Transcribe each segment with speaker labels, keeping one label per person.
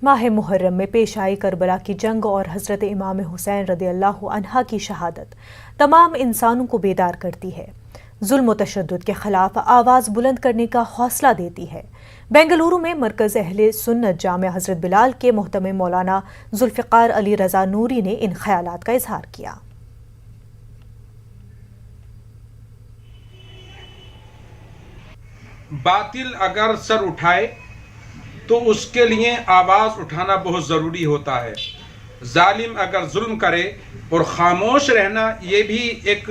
Speaker 1: ماہ محرم میں پیش آئی کربلا کی جنگ اور حضرت امام حسین رضی اللہ عنہ کی شہادت تمام انسانوں کو بیدار کرتی ہے، ظلم و تشدد کے خلاف آواز بلند کرنے کا حوصلہ دیتی ہے۔ بنگلورو میں مرکز اہل سنت جامع حضرت بلال کے محتمم مولانا ذوالفقار علی رضا نوری نے ان خیالات کا اظہار کیا۔
Speaker 2: باطل اگر سر اٹھائے تو اس کے لیے آواز اٹھانا بہت ضروری ہوتا ہے۔ ظالم اگر ظلم کرے اور خاموش رہنا یہ بھی ایک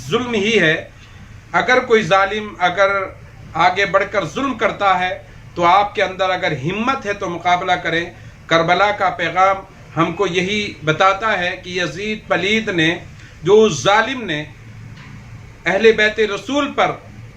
Speaker 2: ظلم ہی ہے۔ اگر کوئی ظالم اگر آگے بڑھ کر ظلم کرتا ہے تو آپ کے اندر اگر ہمت ہے تو مقابلہ کریں۔ کربلا کا پیغام ہم کو یہی بتاتا ہے کہ یزید پلید نے جو اس ظالم نے اہل بیت رسول پر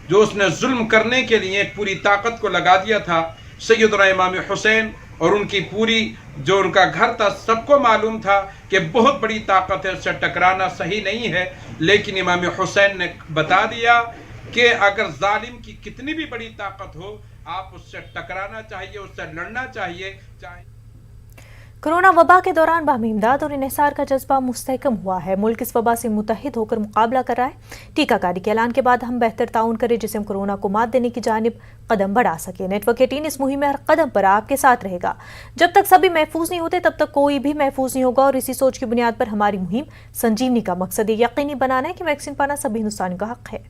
Speaker 2: جو اس نے ظلم کرنے کے لیے پوری طاقت کو لگا دیا تھا، سیدنا امام حسین اور ان کی پوری جو ان کا گھر تھا، سب کو معلوم تھا کہ بہت بڑی طاقت ہے، اس سے ٹکرانا صحیح نہیں ہے، لیکن امام حسین نے بتا دیا کہ اگر ظالم کی کتنی بھی بڑی طاقت ہو، آپ اس سے ٹکرانا چاہیے، اس سے لڑنا چاہیے۔
Speaker 1: کورونا وبا کے دوران باہمی امداد اور انحصار کا جذبہ مستحکم ہوا ہے۔ ملک اس وبا سے متحد ہو کر مقابلہ کر رہا ہے۔ ٹیکہ کاری کے اعلان کے بعد ہم بہتر تعاون کریں جسے ہم کورونا کو مات دینے کی جانب قدم بڑھا سکیں۔ نیٹ ورک 18 اس مہم میں ہر قدم پر آپ کے ساتھ رہے گا۔ جب تک سبھی محفوظ نہیں ہوتے تب تک کوئی بھی محفوظ نہیں ہوگا، اور اسی سوچ کی بنیاد پر ہماری مہم سنجیونی کا مقصد یہ یقینی بنانا ہے کہ ویکسین پانا سبھی ہندوستانیوں کا حق ہے۔